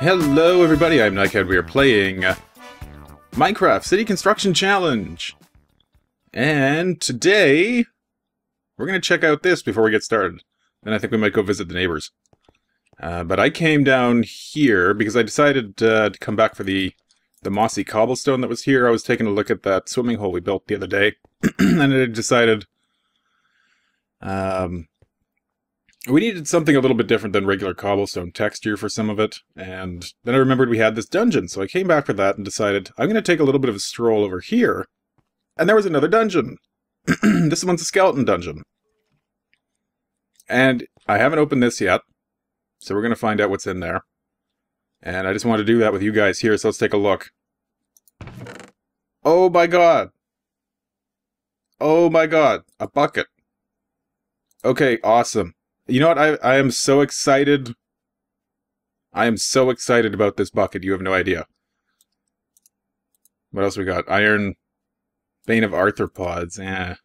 Hello everybody, I'm Nightcat. We are playing Minecraft City Construction Challenge. And today, we're going to check out this before we get started. Then I think we might go visit the neighbors. But I came down here because I decided to come back for the mossy cobblestone that was here. I was taking a look at that swimming hole we built the other day. And I decided we needed something a little bit different than regular cobblestone texture for some of it, and then I remembered we had this dungeon, so I came back for that and decided I'm going to take a little bit of a stroll over here, and there was another dungeon. This one's a skeleton dungeon. And I haven't opened this yet, so we're going to find out what's in there. And I just want to do that with you guys here, so let's take a look. Oh my god! Oh my god! A bucket. Okay, awesome. You know what? I am so excited. I am so excited about this bucket. You have no idea. What else we got? Iron. Vein of arthropods.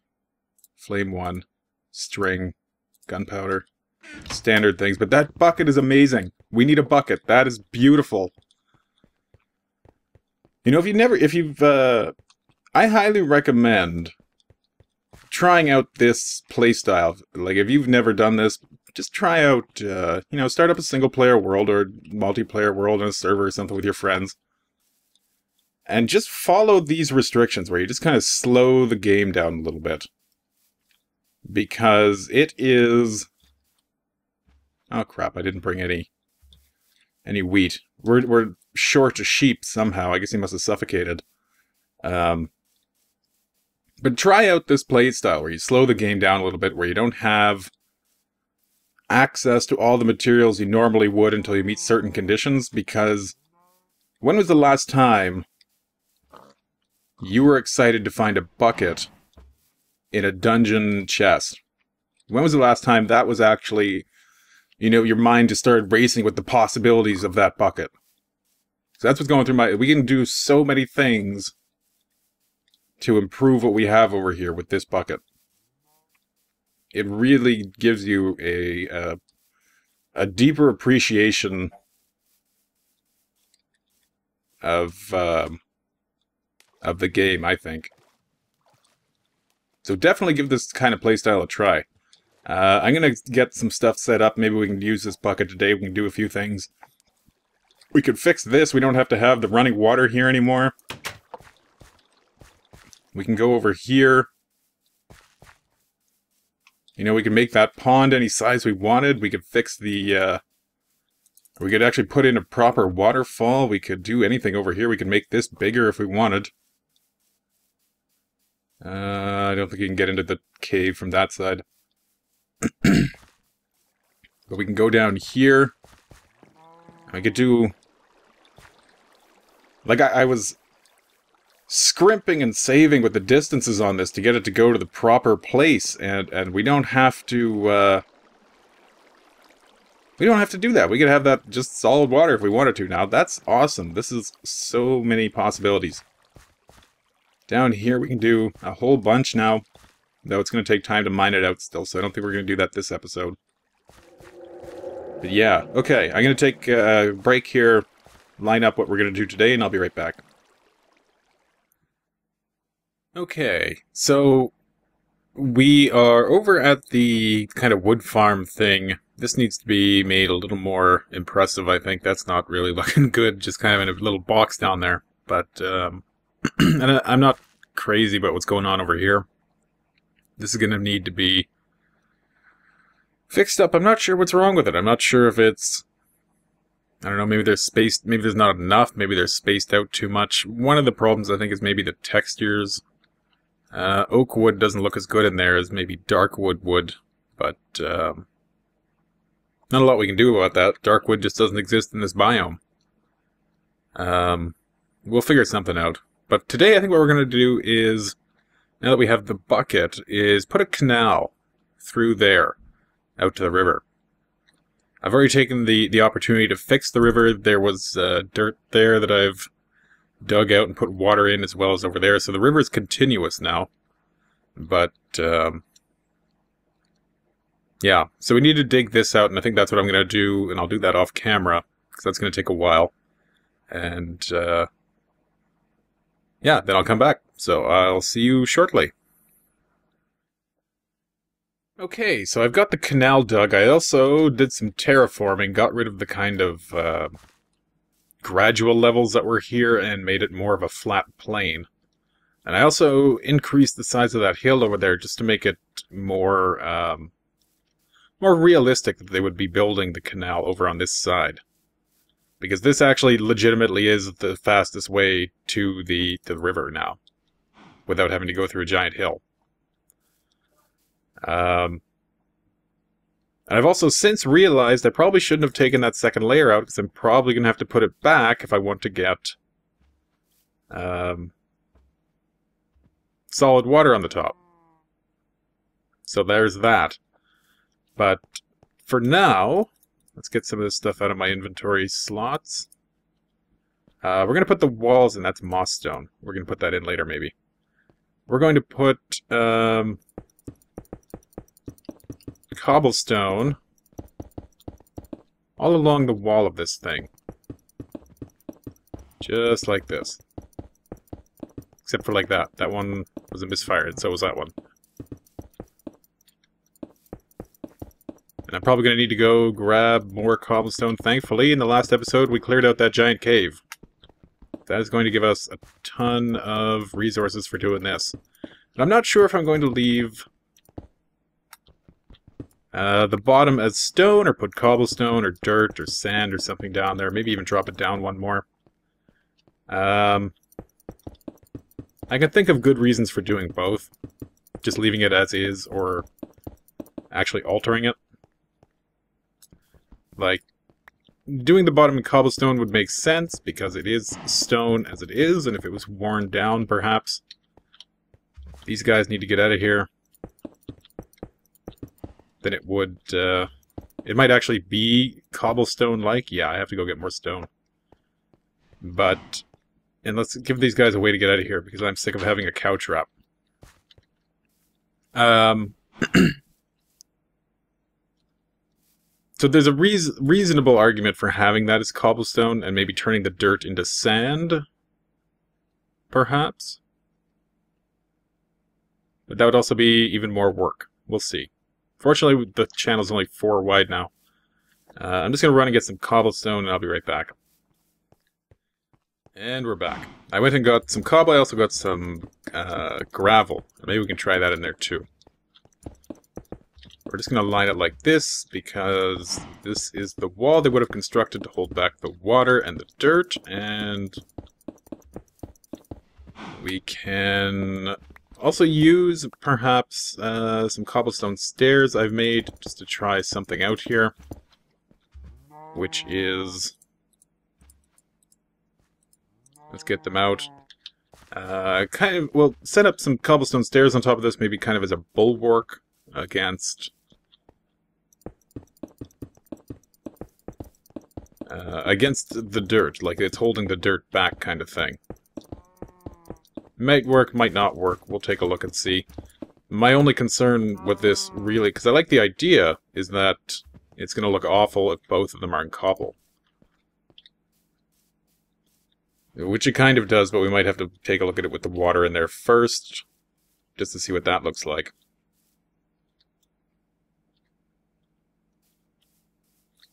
Flame 1. String. Gunpowder. Standard things. But that bucket is amazing. We need a bucket. That is beautiful. You know, I highly recommend trying out this playstyle. Like, if you've never done this, just try out, start up a single-player world or multiplayer world in a server or something with your friends. And just follow these restrictions where you just kind of slow the game down a little bit. Because it is... Oh crap, I didn't bring any wheat. We're short a sheep somehow. I guess he must have suffocated. But try out this playstyle where you slow the game down a little bit, where you don't have access to all the materials you normally would until you meet certain conditions, because when was the last time you were excited to find a bucket in a dungeon chest? When was the last time that was actually, your mind just started racing with the possibilities of that bucket? So that's what's going through my... We can do so many things to improve what we have over here with this bucket. It really gives you a deeper appreciation of the game, I think. So definitely give this kind of playstyle a try. I'm gonna get some stuff set up. Maybe we can use this bucket today. We can do a few things. We could fix this. We don't have to have the running water here anymore. We can go over here. We can make that pond any size we wanted. We could fix the, we could actually put in a proper waterfall. We could do anything over here. We could make this bigger if we wanted. I don't think you can get into the cave from that side. But we can go down here. I could do... Like, I was scrimping and saving with the distances on this to get it to go to the proper place, and we don't have to do that. We could have that just solid water if we wanted to. Now that's awesome. This is so many possibilities. Down here we can do a whole bunch now, though it's going to take time to mine it out still, so I don't think we're going to do that this episode. But yeah, okay, I'm going to take a break here, line up what we're going to do today, and I'll be right back. Okay, so we are over at the kind of wood farm thing. This needs to be made a little more impressive, I think. That's not really looking good, just kind of in a little box down there. But, and I'm not crazy about what's going on over here. This is going to need to be fixed up. I'm not sure what's wrong with it. I'm not sure if it's... I don't know, maybe there's space, maybe there's not enough, maybe there's spaced out too much. One of the problems, I think, is maybe the textures. Oak wood doesn't look as good in there as maybe dark wood would, but not a lot we can do about that. Dark wood just doesn't exist in this biome. We'll figure something out. But today I think what we're going to do is, now that we have the bucket, is put a canal through there, out to the river. I've already taken the opportunity to fix the river. There was dirt there that I've dug out and put water in as well as over there. So the river is continuous now. But, yeah. So we need to dig this out, and I think that's what I'm going to do, and I'll do that off camera. because that's going to take a while. And, yeah, then I'll come back. So I'll see you shortly. Okay, so I've got the canal dug. I also did some terraforming, got rid of the kind of gradual levels that were here and made it more of a flat plain. And I also increased the size of that hill over there just to make it more more realistic that they would be building the canal over on this side. Because this actually legitimately is the fastest way to the river now, without having to go through a giant hill. And I've also since realized I probably shouldn't have taken that second layer out, because I'm probably going to have to put it back if I want to get solid water on the top. So there's that. But for now, let's get some of this stuff out of my inventory slots. We're going to put the walls in. That's moss stone. We're going to put that in later, maybe. We're going to put cobblestone all along the wall of this thing. Just like this. Except for like that. That one was a misfire, and so was that one. And I'm probably going to need to go grab more cobblestone. Thankfully, in the last episode, we cleared out that giant cave. That is going to give us a ton of resources for doing this. And I'm not sure if I'm going to leave the bottom as stone, or put cobblestone, or dirt, or sand, or something down there. Maybe even drop it down one more. I can think of good reasons for doing both. Just leaving it as is, or actually altering it. Like, doing the bottom in cobblestone would make sense, because it is stone as it is, and if it was worn down, perhaps. These guys need to get out of here. Then it would, it might actually be cobblestone-like. Yeah, I have to go get more stone. But, and let's give these guys a way to get out of here, because I'm sick of having a cow trap. So there's a reasonable argument for having that as cobblestone, and maybe turning the dirt into sand, perhaps? But that would also be even more work. We'll see. Fortunately, the channel's only 4 wide now. I'm just going to run and get some cobblestone, and I'll be right back. And we're back. I went and got some cobble. I also got some gravel. Maybe we can try that in there too. We're just going to line it like this, because this is the wall they would have constructed to hold back the water and the dirt, and we can also use, perhaps, some cobblestone stairs I've made just to try something out here, which is... Let's get them out. We'll set up some cobblestone stairs on top of this, maybe kind of as a bulwark against... against the dirt, like it's holding the dirt back kind of thing. Might work, might not work. We'll take a look and see. My only concern with this, really, because I like the idea, is that it's going to look awful if both of them are in cobble. Which it kind of does, but we might have to take a look at it with the water in there first, just to see what that looks like.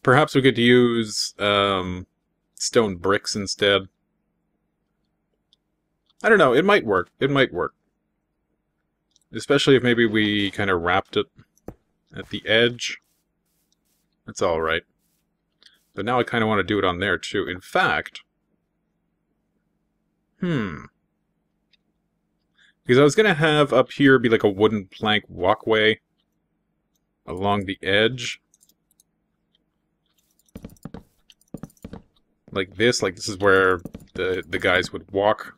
Perhaps we could use stone bricks instead. I don't know, it might work. It might work. Especially if maybe we kind of wrapped it at the edge. That's alright. But now I kind of want to do it on there too. In fact... Because I was going to have up here be like a wooden plank walkway along the edge. Like this is where the guys would walk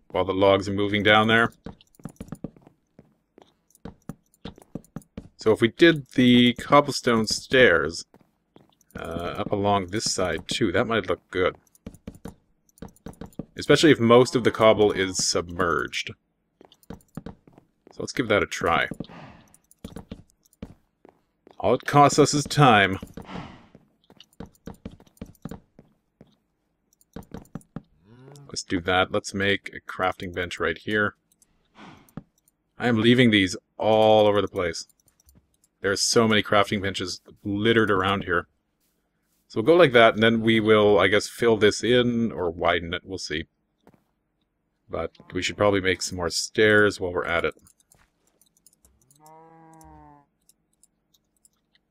while the logs are moving down there. So if we did the cobblestone stairs up along this side too, that might look good. Especially if most of the cobble is submerged. So let's give that a try. All it costs us is time. do that. Let's make a crafting bench right here. I am leaving these all over the place. There's so many crafting benches littered around here. So we'll go like that, and then we will, I guess, fill this in or widen it. We'll see. But we should probably make some more stairs while we're at it.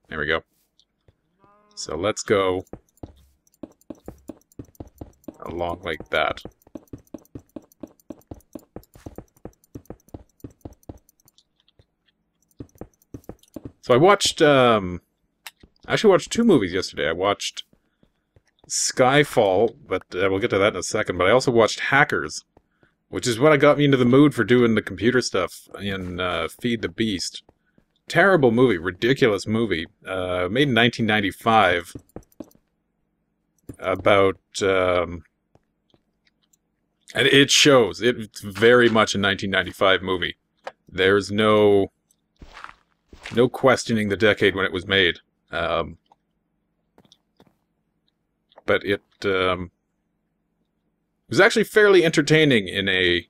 There we go. So let's go along like that. So I watched, I actually watched 2 movies yesterday. I watched Skyfall, but we'll get to that in a second. But I also watched Hackers, which is what got me into the mood for doing the computer stuff in Feed the Beast. Terrible movie, ridiculous movie, made in 1995, about, and it shows, it's very much a 1995 movie. There's no questioning the decade when it was made, but it was actually fairly entertaining in a,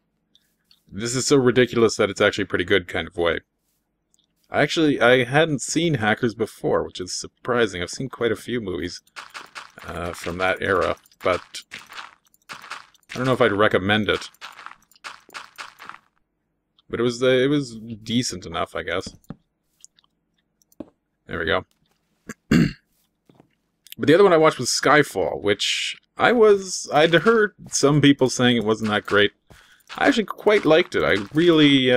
this is so ridiculous that it's actually pretty good kind of way. I hadn't seen Hackers before, which is surprising. I've seen quite a few movies from that era, but I don't know if I'd recommend it. But it was decent enough, I guess. There we go. But the other one I watched was Skyfall, which I'd heard some people saying it wasn't that great. I actually quite liked it. I'm really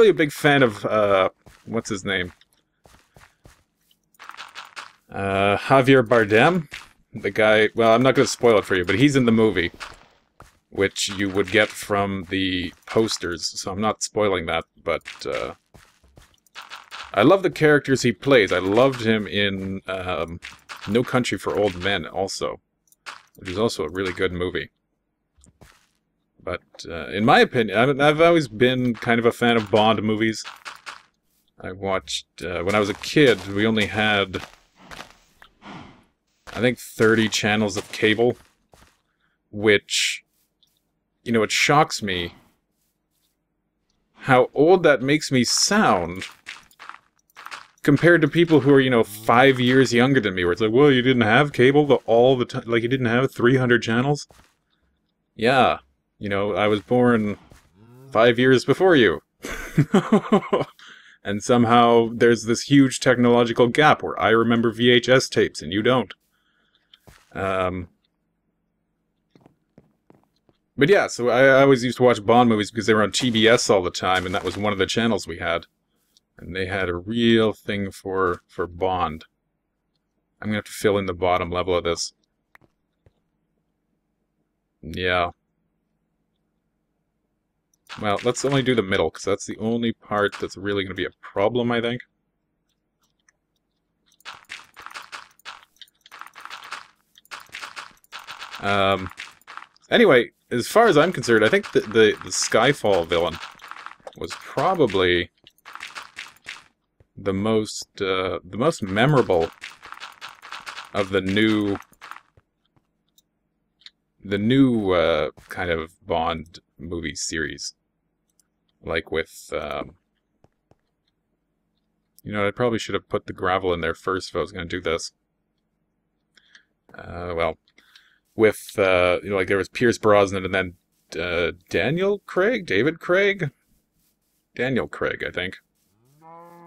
a big fan of, what's his name? Javier Bardem? The guy, well, I'm not going to spoil it for you, but he's in the movie, which you would get from the posters, so I'm not spoiling that, but, I love the characters he plays. I loved him in, No Country for Old Men, also, which is also a really good movie. But, in my opinion, I've always been kind of a fan of Bond movies. I watched, when I was a kid, we only had, I think, 30 channels of cable, which, you know, it shocks me how old that makes me sound compared to people who are, you know, 5 years younger than me, where it's like, well, you didn't have cable all the time, like you didn't have 300 channels? Yeah. You know, I was born 5 years before you. And somehow there's this huge technological gap where I remember VHS tapes and you don't. But yeah, so I always used to watch Bond movies because they were on TBS all the time, and that was one of the channels we had. And they had a real thing for Bond. I'm going to have to fill in the bottom level of this. Yeah. Well, let's only do the middle, because that's the only part that's really going to be a problem, I think. Anyway, as far as I'm concerned, I think the Skyfall villain was probably the most memorable of the new kind of Bond movie series. Like with, you know, I probably should have put the gravel in there first if I was going to do this. Well, with, you know, like there was Pierce Brosnan and then Daniel Craig, I think.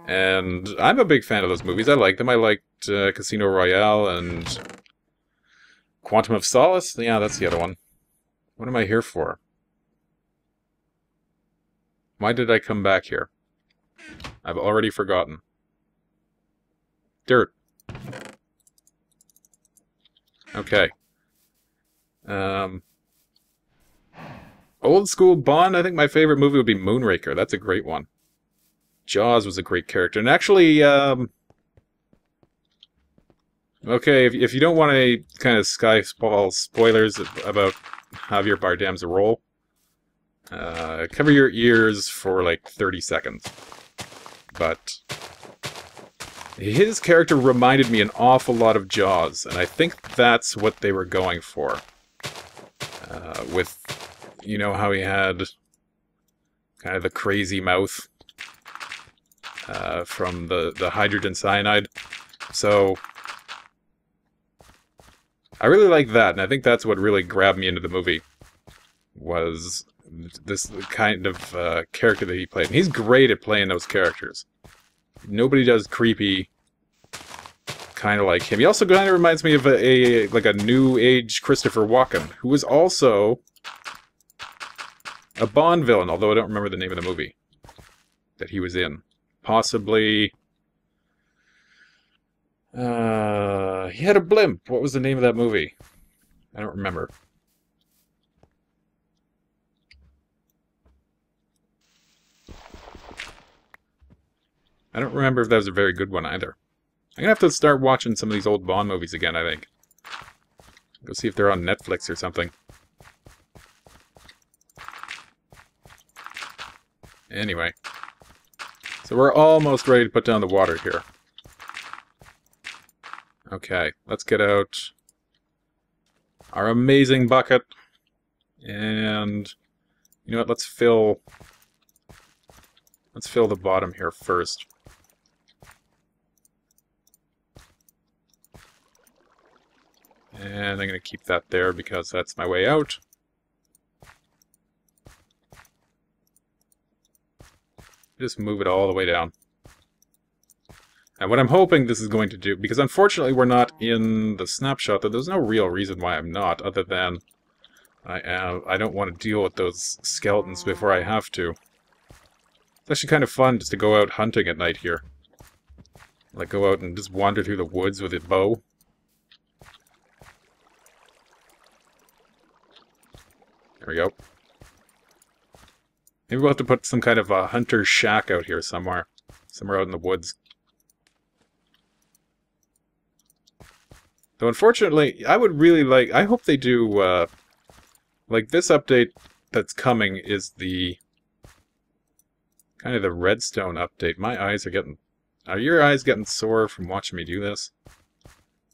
And I'm a big fan of those movies. I like them. I liked Casino Royale and Quantum of Solace. Yeah, that's the other one. What am I here for? Why did I come back here? I've already forgotten. Dirt. Okay. Old school Bond, I think my favorite movie would be Moonraker. That's a great one. Jaws was a great character. And actually, okay, if you don't want any kind of Skyfall spoilers about Javier Bardem's role, cover your ears for like 30 seconds. But his character reminded me an awful lot of Jaws, and I think that's what they were going for. with, you know how he had kind of the crazy mouth from the hydrogen cyanide. So I really like that, and I think that's what really grabbed me into the movie, was this kind of character that he played. And he's great at playing those characters. Nobody does creepy kind of like him. He also kind of reminds me of like a new age Christopher Walken, who was also a Bond villain, although I don't remember the name of the movie that he was in. Possibly... he had a blimp. What was the name of that movie? I don't remember. I don't remember if that was a very good one either. I'm gonna have to start watching some of these old Bond movies again, I think. Go see if they're on Netflix or something. Anyway. So we're almost ready to put down the water here. Okay, let's get out our amazing bucket. And you know what, let's fill the bottom here first. And I'm going to keep that there because that's my way out. Just move it all the way down. And what I'm hoping this is going to do, because unfortunately we're not in the snapshot, though there's no real reason why I'm not, other than I don't want to deal with those skeletons before I have to. It's actually kind of fun just to go out hunting at night here. Like go out and just wander through the woods with a bow. There we go. Maybe we'll have to put some kind of a hunter's shack out here somewhere. Somewhere out in the woods. Though unfortunately, I would really like... I hope they do... like this update that's coming is the... kind of the redstone update. My eyes are getting... Are your eyes getting sore from watching me do this?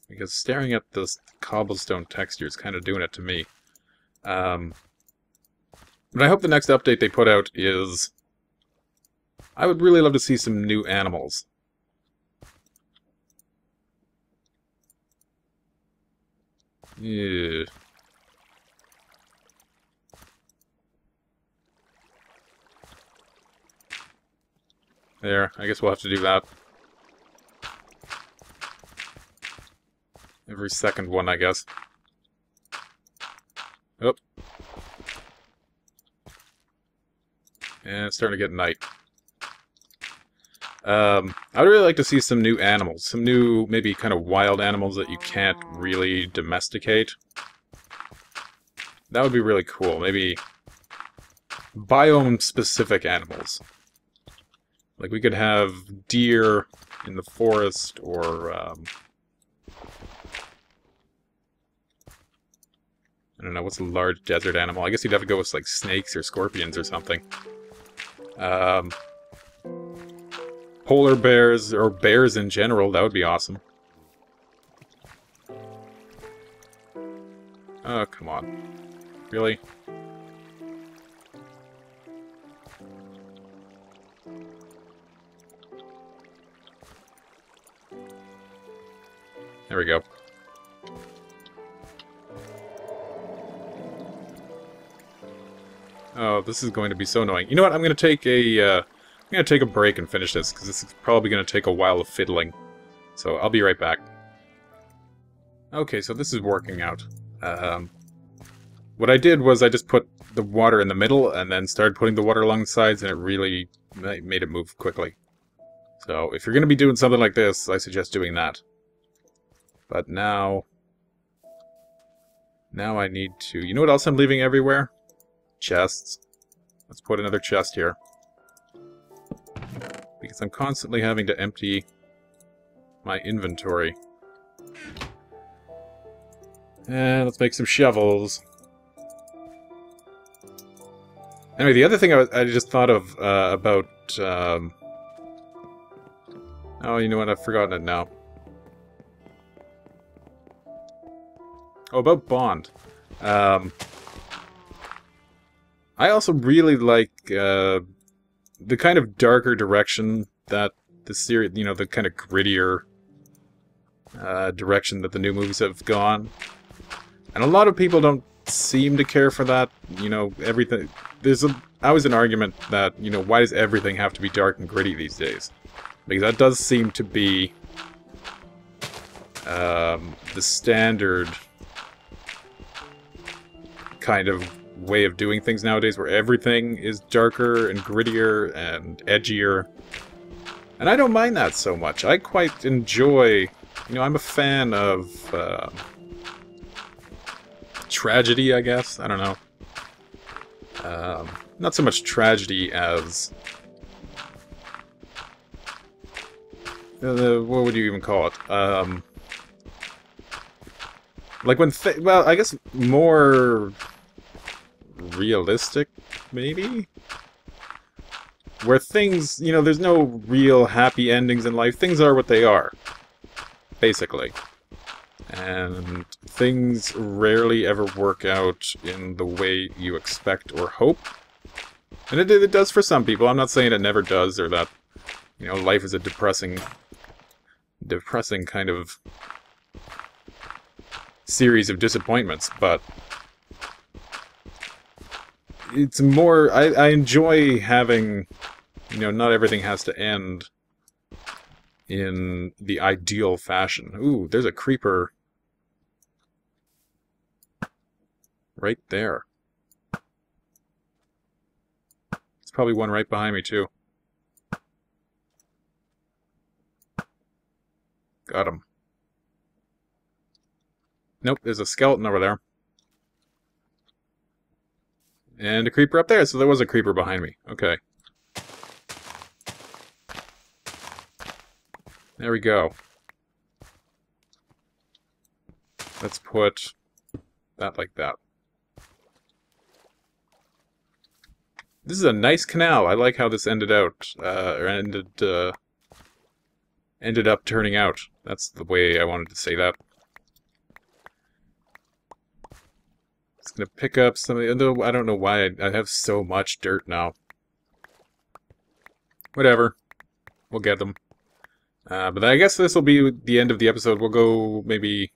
Because staring at this cobblestone texture is kind of doing it to me. But I hope the next update they put out is... I would really love to see some new animals. Yeah. There, I guess we'll have to do that. Every second one, I guess. Oh. And it's starting to get night. I would really like to see some new animals. Some new, maybe kind of wild animals that you can't really domesticate. That would be really cool. Maybe biome-specific animals. Like we could have deer in the forest, or I don't know, what's a large desert animal? I guess you'd have to go with like snakes or scorpions or something. Polar bears, or bears in general, that would be awesome. Oh, come on. Really? There we go. Oh, this is going to be so annoying. You know what? I'm going to take a break and finish this, because this is probably going to take a while of fiddling. So I'll be right back. Okay, so this is working out. What I did was I just put the water in the middle, and then started putting the water along the sides, and it really made it move quickly. So if you're going to be doing something like this, I suggest doing that. But now I need to... You know what else I'm leaving everywhere? Chests. Let's put another chest here. Because I'm constantly having to empty my inventory. And let's make some shovels. Anyway, the other thing I just thought of about... Oh, you know what? I've forgotten it now. Oh, about Bond. I also really like the kind of darker direction that the series, you know, the kind of grittier direction that the new movies have gone. And a lot of people don't seem to care for that. You know, everything... There's always an argument that, you know, why does everything have to be dark and gritty these days? Because that does seem to be the standard kind of way of doing things nowadays, where everything is darker and grittier and edgier. And I don't mind that so much. I quite enjoy... You know, I'm a fan of tragedy, I guess. I don't know. Not so much tragedy as... what would you even call it? Like when... well, I guess more realistic, maybe? Where things, you know, there's no real happy endings in life. Things are what they are, basically. And things rarely ever work out in the way you expect or hope. And it does for some people. I'm not saying it never does, or that, you know, life is a depressing kind of series of disappointments, but it's more... I enjoy having, you know, not everything has to end in the ideal fashion. Ooh, there's a creeper right there. There's probably one right behind me, too. Got him. Nope, there's a skeleton over there. And a creeper up there, so there was a creeper behind me. Okay. There we go. Let's put that like that. This is a nice canal. I like how this ended out, or ended up turning out. That's the way I wanted to say that. It's gonna pick up some of the... I don't know why I have so much dirt now. Whatever. We'll get them. But I guess this will be the end of the episode. We'll go maybe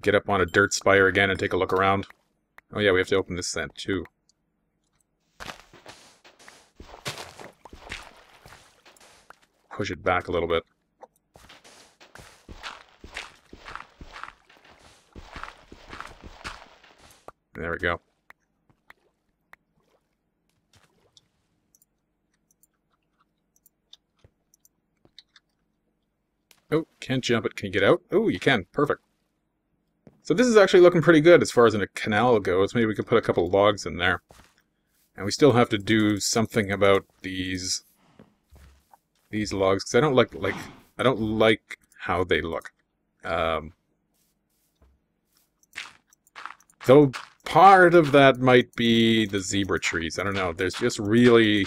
get up on a dirt spire again and take a look around. Oh yeah, we have to open this then too. Push it back a little bit. There we go. Oh, can't jump it. Can you get out? Oh, you can. Perfect. So this is actually looking pretty good as far as a canal goes. Maybe we could put a couple logs in there. And we still have to do something about these logs, because I don't like how they look. Though part of that might be the zebra trees. I don't know. There's just really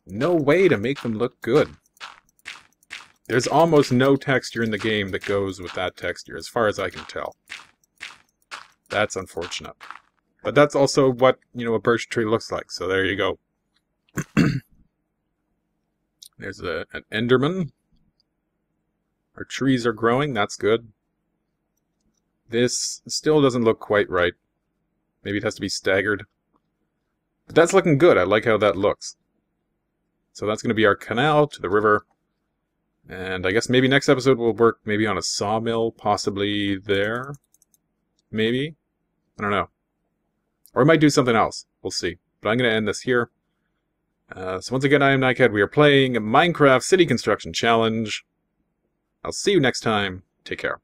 no way to make them look good. There's almost no texture in the game that goes with that texture, as far as I can tell. That's unfortunate. But that's also what, you know, a birch tree looks like, so there you go. There's an enderman. Our trees are growing, that's good. This still doesn't look quite right. Maybe it has to be staggered. But that's looking good, I like how that looks. So that's going to be our canal to the river. And I guess maybe next episode we'll work maybe on a sawmill, possibly there. Maybe? I don't know. Or we might do something else. We'll see. But I'm going to end this here. So once again, I am Nightcat. We are playing Minecraft City Construction Challenge. I'll see you next time. Take care.